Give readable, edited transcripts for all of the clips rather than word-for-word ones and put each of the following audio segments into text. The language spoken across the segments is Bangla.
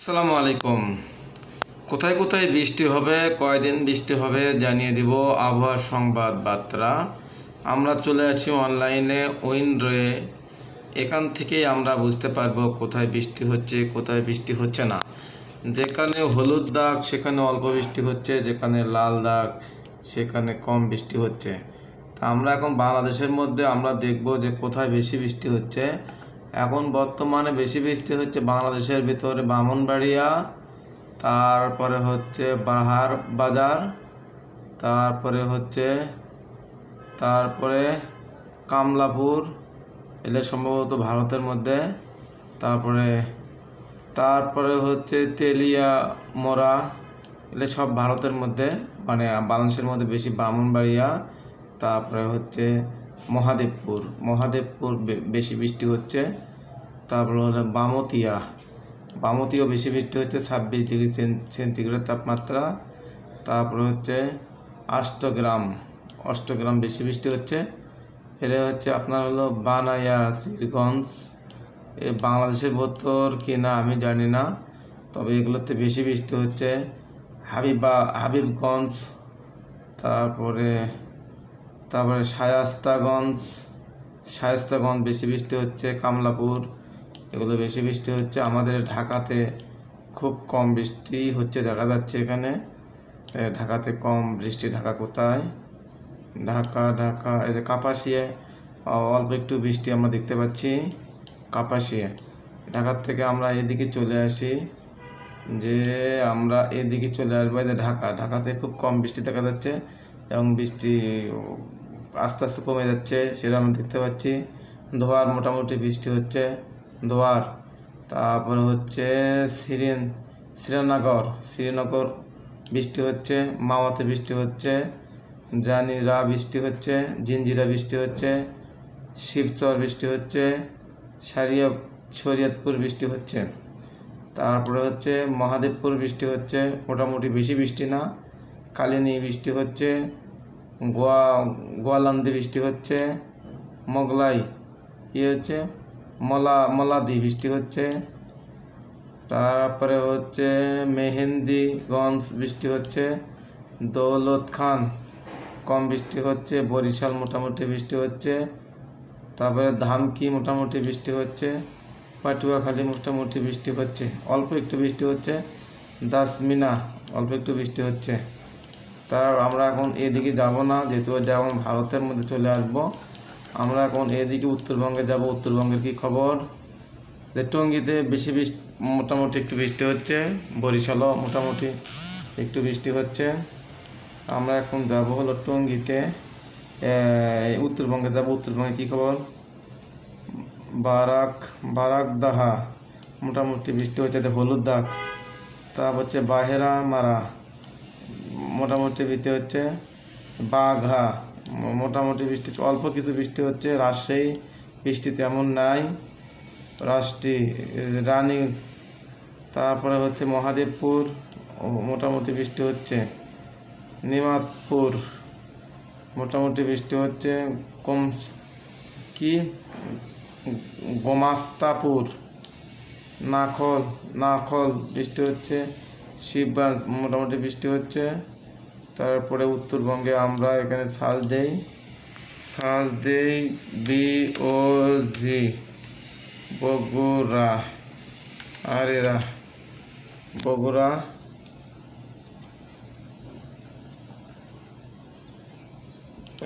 আসসালামু আলাইকুম। কোথায় কোথায় বৃষ্টি হবে, কয়দিন বৃষ্টি হবে জানিয়ে দিব আবহাওয়া সংবাদ বার্তা। আমরা চলে আসি অনলাইনে উইন্ডোয়ে। এখান থেকেই আমরা বুঝতে পারবো কোথায় বৃষ্টি হচ্ছে, কোথায় বৃষ্টি হচ্ছে না। যেখানে হলুদ দাগ সেখানে অল্প বৃষ্টি হচ্ছে, যেখানে লাল দাগ সেখানে কম বৃষ্টি হচ্ছে। তা আমরা এখন বাংলাদেশের মধ্যে আমরা দেখব যে কোথায় বেশি বৃষ্টি হচ্ছে। এখন বর্তমানে বেশি বৃষ্টি হচ্ছে বাংলাদেশের ভিতরে ব্রাহ্মণবাড়িয়া, তারপরে হচ্ছে বাহার বাজার, তারপরে কামলাপুর, এগুলো সম্ভবত ভারতের মধ্যে। তারপরে হচ্ছে তেলিয়া মোড়া, এগুলো সব ভারতের মধ্যে, মানে বাংলাদেশের মধ্যে বেশি ব্রাহ্মণবাড়িয়া। তারপরে হচ্ছে মহাদেবপুর বেশি বৃষ্টি হচ্ছে। তারপরে হলো বামতিয়াও বেশি বৃষ্টি হচ্ছে, 26 ডিগ্রি সেন্টিগ্রেড তাপমাত্রা। তারপরে হচ্ছে অষ্টগ্রাম বেশি বৃষ্টি হচ্ছে। এর হচ্ছে আপনার হলো বানাইয়া সিরগঞ্জ, এই বাংলাদেশের ভেতর কি না আমি জানি না, তবে এগুলোতে বেশি বৃষ্টি হচ্ছে। হাবিবগঞ্জ, তারপরে শায়েস্তাগঞ্জ বেশি বৃষ্টি হচ্ছে। কামলাপুর, এগুলো বেশি বৃষ্টি হচ্ছে। আমাদের ঢাকাতে খুব কম বৃষ্টি হচ্ছে দেখা যাচ্ছে। এখানে ঢাকাতে কম বৃষ্টি। ঢাকা কোথায়? ঢাকা এই যে কাপাসিয়া, অল্প একটু বৃষ্টি আমরা দেখতে পাচ্ছি কাপাসিয়া। ঢাকার থেকে আমরা এদিকে চলে আসি, আমরা এদিকে চলে আসবো। এই যে ঢাকাতে খুব কম বৃষ্টি দেখা যাচ্ছে এবং বৃষ্টি আস্তে আস্তে কমে যাচ্ছে, সেটা আমরা দেখতে পাচ্ছি। ধোয়ার মোটামুটি বৃষ্টি হচ্ছে, ধোয়ার। তারপরে হচ্ছে শ্রীনগর বৃষ্টি হচ্ছে, মাওয়াতে বৃষ্টি হচ্ছে, জানিরা বৃষ্টি হচ্ছে, জিঞ্জিরা বৃষ্টি হচ্ছে, শিবচর বৃষ্টি হচ্ছে, শরীয়তপুর বৃষ্টি হচ্ছে। তারপরে হচ্ছে মহাদেবপুর বৃষ্টি হচ্ছে, মোটামুটি বেশি বৃষ্টি না। কালিনী বৃষ্টি হচ্ছে, গোয়ালন্দি বৃষ্টি হচ্ছে, মোগলাই মলাদি বৃষ্টি হচ্ছে। তারপরে হচ্ছে মেহেন্দিগঞ্জ বৃষ্টি হচ্ছে, দৌলত খান কম বৃষ্টি হচ্ছে, বরিশাল মোটামুটি বৃষ্টি হচ্ছে। তারপরে ধামকি মোটামুটি বৃষ্টি হচ্ছে, পাটুয়াখালী মোটামুটি বৃষ্টি হচ্ছে, অল্প একটু বৃষ্টি হচ্ছে। দাসমিনা অল্প একটু বৃষ্টি হচ্ছে। আমরা এখন এদিকে যাব না, যেহেতু এখন ভারতের মধ্যে চলে আসব। আমরা এখন এদিকে উত্তরবঙ্গে যাব। উত্তরবঙ্গের কি খবর? যে টঙ্গীতে বেশি মোটামুটি একটু বৃষ্টি হচ্ছে, বরিশালও মোটামুটি একটু বৃষ্টি হচ্ছে। আমরা এখন যাব হলো টঙ্গীতে, উত্তরবঙ্গে যাব। উত্তরবঙ্গে কি খবর? বারাকদাহা মোটামুটি বৃষ্টি হচ্ছে, হলুদ দাগ। তারপর হচ্ছে বাহেরা মারা মোটামুটি বৃষ্টি হচ্ছে। বাঘা মোটামুটি বৃষ্টি, অল্প কিছু বৃষ্টি হচ্ছে। রাজশাহী বৃষ্টি তেমন নাই। রানী, তারপরে হচ্ছে মহাদেবপুর মোটামুটি বৃষ্টি হচ্ছে। নিমাতপুর মোটামুটি বৃষ্টি হচ্ছে। গোমাস্তাপুর, নাখল বৃষ্টি হচ্ছে। শিবগঞ্জ মোটামুটি বৃষ্টি হচ্ছে। তারপরে উত্তরবঙ্গে আমরা এখানে সার্চ দেই BOG বগুড়া, বগুড়া।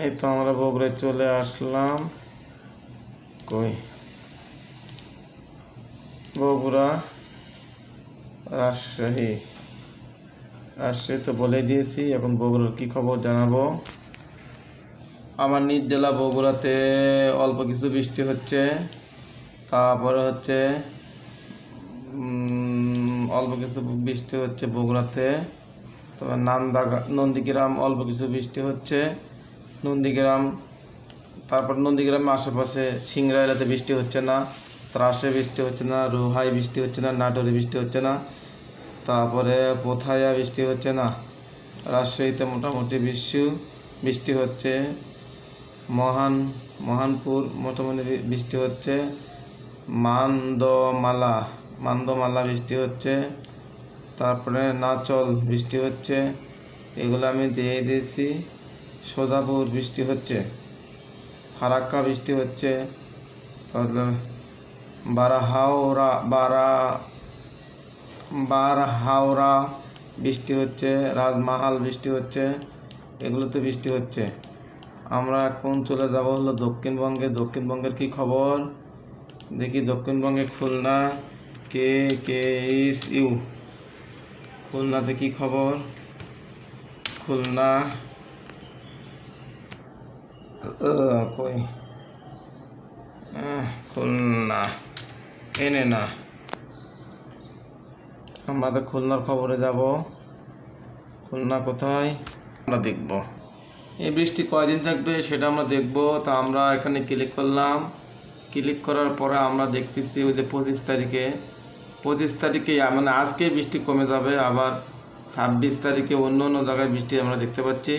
এই তো আমরা বগুড়ায় চলে আসলাম। বগুড়া, রাজশাহী তো বলে দিয়েছি। এখন বগুড়ার কি খবর জানাবো। আমার নিজ জেলা বগুড়াতে অল্প কিছু বৃষ্টি হচ্ছে। তারপরে হচ্ছে অল্প কিছু বৃষ্টি হচ্ছে বগুড়াতে। তবে নন্দীগ্রাম অল্প কিছু বৃষ্টি হচ্ছে, তারপর নন্দীগ্রামের আশেপাশে সিংড়া এলাকাতে বৃষ্টি হচ্ছে না, ত্রাসে বৃষ্টি হচ্ছে না, রোহাই বৃষ্টি হচ্ছে না, নাটোরে বৃষ্টি হচ্ছে না, তারপরে পোথায়া বৃষ্টি হচ্ছে না। রাজশাহীতে মোটামুটি বৃষ্টি হচ্ছে। মহানপুর মোটামুটি বৃষ্টি হচ্ছে। মান্দমালা মান্দমালা বৃষ্টি হচ্ছে, তারপরে নাচল বৃষ্টি হচ্ছে, এগুলো আমি দিয়ে দিয়েছি। সোজাপুর বৃষ্টি হচ্ছে, ফারাক্কা বৃষ্টি হচ্ছে, তাহলে বারহাওড়া বৃষ্টি হচ্ছে, রাজমহল বৃষ্টি হচ্ছে, এগুলোতে বৃষ্টি হচ্ছে। আমরা এখন চলে যাব হলো দক্ষিণবঙ্গে। দক্ষিণবঙ্গের কি খবর দেখি। দক্ষিণবঙ্গে খুলনা KKSU, খুলনাতে কি খবর? খুলনা কই খুলনা এনে না, আমরা তো খুলনার খবরে যাব। খুলনা কোথায় আমরা দেখব। এই বৃষ্টি কয়দিন থাকবে সেটা আমরা দেখব। তা আমরা এখানে ক্লিক করলাম। ক্লিক করার পরে আমরা দেখতেছি ওই যে 25 তারিখে মানে আজকে বৃষ্টি কমে যাবে, আবার 26 তারিখে অন্য অন্য জায়গায় বৃষ্টি আমরা দেখতে পাচ্ছি।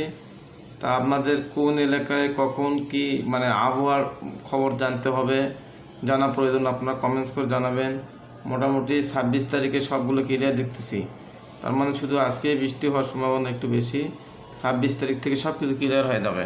তা আপনাদের কোন এলাকায় কখন কি মানে আবহাওয়ার খবর জানতে হবে, জানা প্রয়োজন, আপনারা কমেন্টস করে জানাবেন। মোটামুটি 26 তারিখে সবগুলো ক্লিয়ার দেখতেছি, তার মানে শুধু আজকে বৃষ্টি হওয়ার সম্ভাবনা একটু বেশি। 26 তারিখ থেকে সব কিছু ক্লিয়ার হয়ে যাবে।